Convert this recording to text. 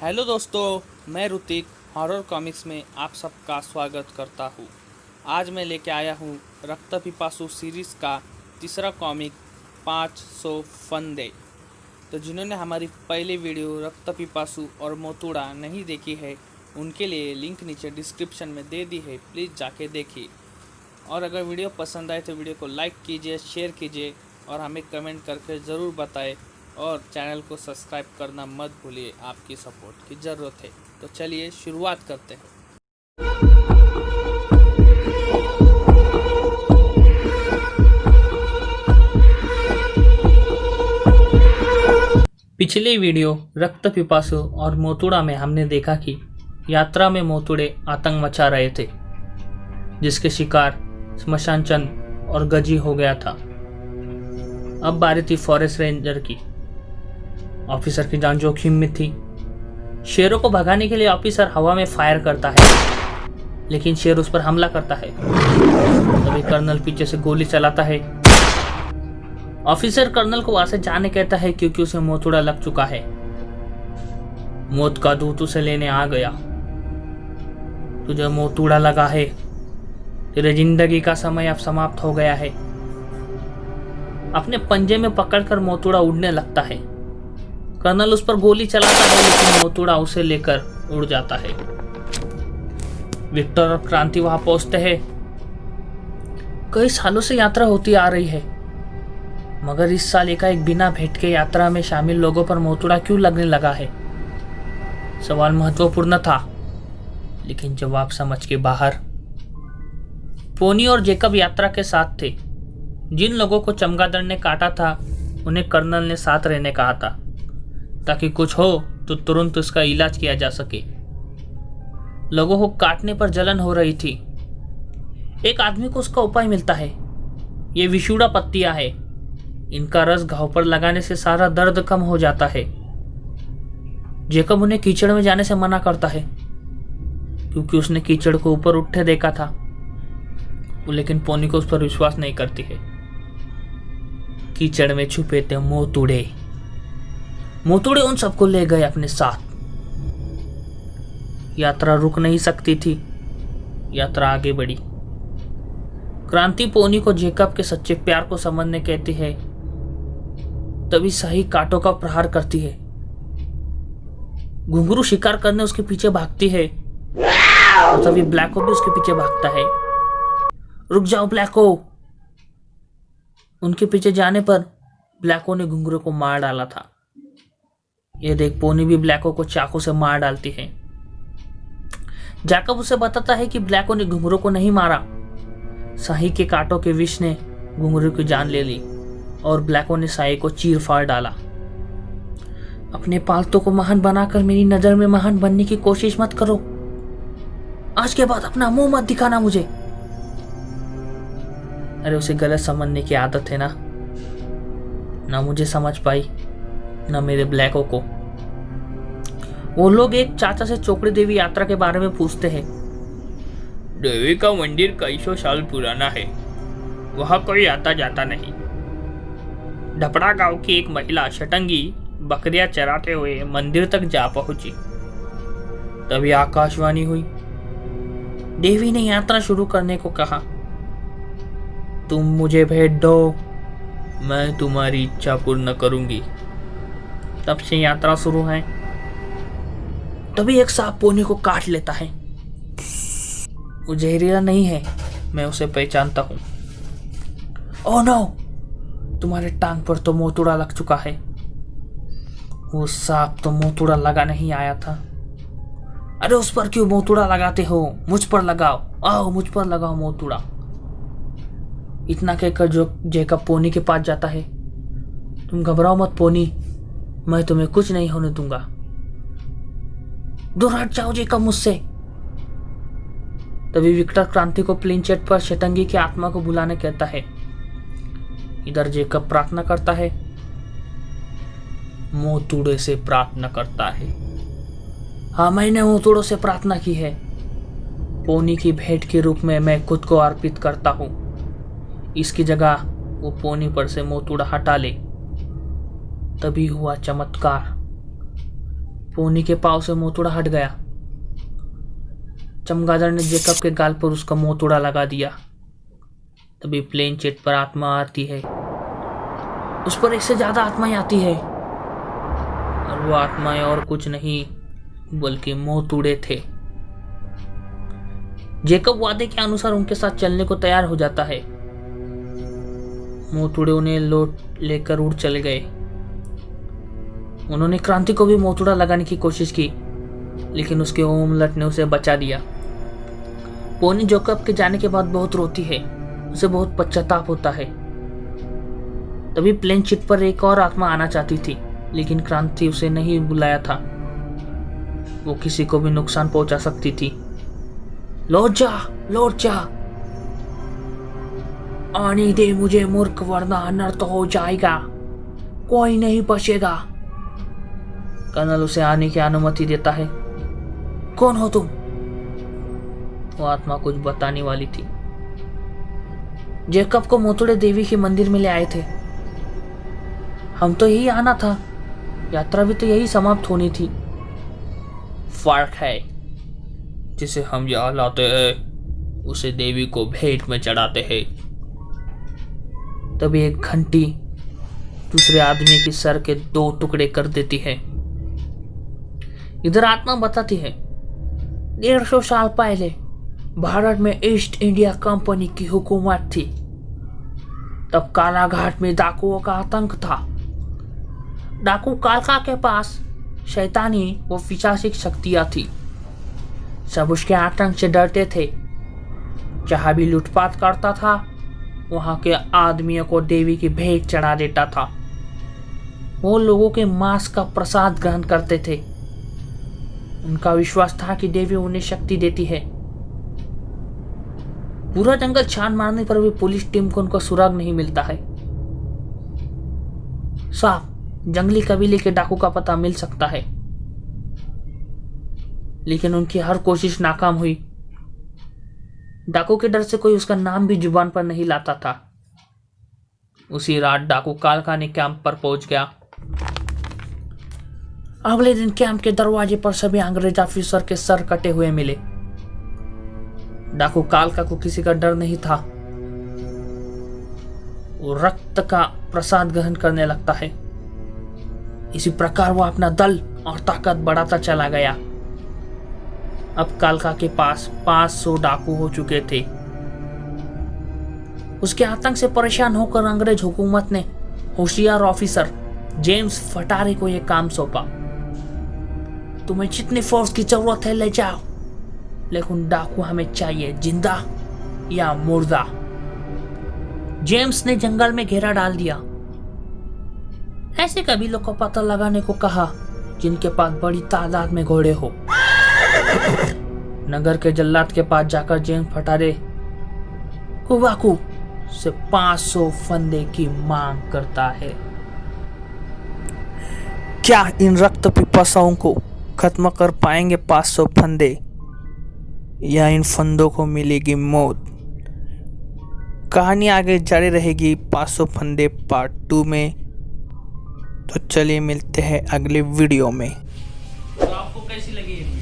Hello दोस्तों, मैं Hrithik horror comics में आप सबका स्वागत करता हूँ। आज मैं लेके आया हूँ रक्त पिपासु सीरीज़ का तीसरा कॉमिक 500 फंदे। तो जिन्होंने हमारी पहली वीडियो रक्त पिपासु और मोतुड़ा नहीं देखी है, उनके लिए लिंक नीचे डिस्क्रिप्शन में दे दी है, प्लीज़ जाके देखिए। और अगर वीडियो पसंद आए तो वीडियो को लाइक कीजिए, शेयर कीजिए और हमें कमेंट करके ज़रूर बताएं। और चैनल को सब्सक्राइब करना मत भूलिए, आपकी सपोर्ट की ज़रूरत है। तो चलिए शुरुआत करते हैं। पिछले वीडियो रक्त पिपासु और मोतुड़ा में हमने देखा कि यात्रा में मोतुड़े आतंक मचा रहे थे, जिसके शिकार स्मशान चंद और गजी हो गया था। अब बारी थी फॉरेस्ट रेंजर की। ऑफिसर की जान जोखिम में थी। शेरों को भगाने के लिए ऑफिसर हवा में फायर करता है, लेकिन शेर उस पर हमला करता है। तभी कर्नल पीछे से गोली चलाता है। ऑफिसर कर्नल को वहां से जाने कहता है क्योंकि उसे मोतुड़ा लग चुका है। मौत का दूत उसे लेने आ गया। तुझे मोतुड़ा लगा है, तेरे जिंदगी का समय अब समाप्त हो गया है। अपने पंजे में पकड़कर मोतुड़ा उड़ने लगता है। कर्नल उस पर गोली चलाता है, लेकिन मोतुड़ा उसे लेकर उड़ जाता है। विक्टर और क्रांति वहां पहुंचते हैं। कई सालों से यात्रा होती आ रही है, मगर इस साल एकाएक बिना भेंट के यात्रा में शामिल लोगों पर मोतुड़ा क्यों लगने लगा है? सवाल महत्वपूर्ण था, लेकिन जवाब समझ के बाहर। पोनी और जेकब यात्रा के साथ थे। जिन लोगों को चमगादड़ ने काटा था, उन्हें कर्नल ने साथ रहने कहा था, ताकि कुछ हो तो तुरंत उसका इलाज किया जा सके। लोगों को काटने पर जलन हो रही थी। एक आदमी को उसका उपाय मिलता है। ये विशुड़ा पत्तियां है। इनका रस घाव पर लगाने से सारा दर्द कम हो जाता है। जेकब उन्हें कीचड़ में जाने से मना करता है, क्योंकि उसने कीचड़ को ऊपर उठे देखा था। लेकिन पोनी को उस पर विश्वास नहीं करती है। कीचड़ में छुपे थे मोतुड़े। मोतुड़े उन सबको ले गए अपने साथ। यात्रा रुक नहीं सकती थी। यात्रा आगे बढ़ी। क्रांति पोनी को जेकब के सच्चे प्यार को समझने कहती है। तभी सही कांटों का प्रहार करती है। घुंघरू शिकार करने उसके पीछे भागती है, और तभी ब्लैको भी उसके पीछे भागता है। रुक जाओ ब्लैको। उनके पीछे जाने पर ब्लैको ने घुंघरू को मार डाला था। ये देख पोनी भी ब्लैको को चाकू से मार डालती है। जैकब उसे बताता है कि ब्लैको ने घुंघरू को नहीं मारा। शाही के कांटों के विष ने घुंघरू की जान ले ली और ब्लैको ने शाही को चीर फाड़ डाला। अपने पालतू को महान बनाकर मेरी नजर में महान बनने की कोशिश मत करो। आज के बाद अपना मुंह मत दिखाना मुझे। अरे उसे गलत समझने की आदत है ना मुझे समझ पाई, न मेरे ब्लैको को। वो लोग एक चाचा से चोकड़ी देवी यात्रा के बारे में पूछते हैं। देवी का मंदिर कई सौ साल पुराना है, वहां कोई आता जाता नहीं। ढपड़ा गांव की एक महिला शटंगी बकरियां चराते हुए मंदिर तक जा पहुंची। तभी आकाशवाणी हुई। देवी ने यात्रा शुरू करने को कहा। तुम मुझे भेंट दो, मैं तुम्हारी इच्छा पूर्ण करूंगी। तब से यात्रा शुरू है। तभी एक सांप पोनी को काट लेता है। वो जहरीला नहीं है, मैं उसे पहचानता हूं। ओह नो, तुम्हारे टांग पर तो मोतुड़ा लग चुका है। वो सांप तो मोतुड़ा लगा नहीं आया था। अरे उस पर क्यों मोतुड़ा लगाते हो? मुझ पर लगाओ, आओ मुझ पर लगाओ मोतुड़ा। इतना कहकर जो जेकब पोनी के पास जाता है। तुम घबराओ मत पोनी, मैं तुम्हें कुछ नहीं होने दूंगा। दूर हट जाओ जेकब मुझसे। तभी विक्टर क्रांति को प्लेन चेट पर शतंगी की आत्मा को बुलाने कहता है। इधर जेकब प्रार्थना करता है। मोतुड़े से प्रार्थना करता है। हाँ, मैंने मोतुड़ों से प्रार्थना की है। पोनी की भेंट के रूप में मैं खुद को अर्पित करता हूं। इसकी जगह वो पोनी पर से मोतुड़ा हटा ले। तभी हुआ चमत्कार। पोनी के पाँव से मोतुड़ा हट गया। चमगादड़ ने जेकब के गाल पर उसका मोतुड़ा लगा दिया। तभी प्लेन चिट पर आत्मा आती है। उस पर एक से ज्यादा आत्माएं आती है और वो आत्माएं और कुछ नहीं बल्कि मोतुड़े थे। जेकब वादे के अनुसार उनके साथ चलने को तैयार हो जाता है। मोतुड़े उन्हें लौट लेकर उड़ चले गए। उन्होंने क्रांति को भी मोतुड़ा लगाने की कोशिश की, लेकिन उसके ओमलट ने उसे बचा दिया। पोनी जेकब के जाने के बाद बहुत रोती है। उसे बहुत पश्चाताप होता है। तभी प्लेन चिट पर एक और आत्मा आना चाहती थी, लेकिन क्रांति उसे नहीं बुलाया था। वो किसी को भी नुकसान पहुंचा सकती थी। लौट जा, लौट जा, आने दे मुझे मूर्ख, वरना अनर्थ हो जाएगा, कोई नहीं बचेगा। कर्नल उसे आने की अनुमति देता है। कौन हो तुम? वो आत्मा कुछ बताने वाली थी। जेकब को मोतुड़े देवी के मंदिर में ले आए थे। हम तो यही आना था, यात्रा भी तो यही समाप्त होनी थी। फर्क है, जिसे हम यहाँ लाते हैं उसे देवी को भेंट में चढ़ाते हैं। तभी एक घंटी दूसरे आदमी के सर के 2 टुकड़े कर देती है। इधर आत्मा बताती है, 150 साल पहले भारत में ईस्ट इंडिया कंपनी की हुकूमत थी। तब कालाघाट में डाकुओं का आतंक था। डाकू कालका के पास शैतानी व पिशाचिक शक्तियां थी। सब उसके आतंक से डरते थे। जहां भी लूटपाट करता था वहां के आदमियों को देवी की भेंट चढ़ा देता था। वो लोगों के मांस का प्रसाद ग्रहण करते थे। उनका विश्वास था कि देवी उन्हें शक्ति देती है। पूरा जंगल छान मारने पर भी पुलिस टीम को उनका सुराग नहीं मिलता है। साहब, जंगली कबीले के डाकू का पता मिल सकता है, लेकिन उनकी हर कोशिश नाकाम हुई। डाकू के डर से कोई उसका नाम भी जुबान पर नहीं लाता था। उसी रात डाकू कालका ने कैंप पर पहुंच गया। अगले दिन कैंप के दरवाजे पर सभी अंग्रेज ऑफिसर के सर कटे हुए मिले। डाकू कालका को किसी का डर नहीं था। वो रक्त का प्रसाद ग्रहण करने लगता है। इसी प्रकार वो अपना दल और ताकत बढ़ाता चला गया। अब कालका के पास 500 डाकू हो चुके थे। उसके आतंक से परेशान होकर अंग्रेज हुकूमत ने होशियार ऑफिसर जेम्स फटारे को यह काम सौंपा। तुम्हें जितनी फोर्स की जरूरत है ले जाओ, लेकिन डाकू हमें चाहिए जिंदा या मुर्दा। जेम्स ने जंगल में घेरा डाल दिया। ऐसे कबीलों को पता लगाने को कहा जिनके पास बड़ी तादाद में घोड़े हो। नगर के जल्लाद के पास जाकर जेम्स फटारे कुबाकू से 500 फंदे की मांग करता है। क्या इन रक्त पिपासाओं को खत्म कर पाएंगे 500 फंदे, या इन फंदों को मिलेगी मौत? कहानी आगे जारी रहेगी 500 फंदे पार्ट 2 में। तो चलिए मिलते हैं अगले वीडियो में। तो आपको कैसी लगी?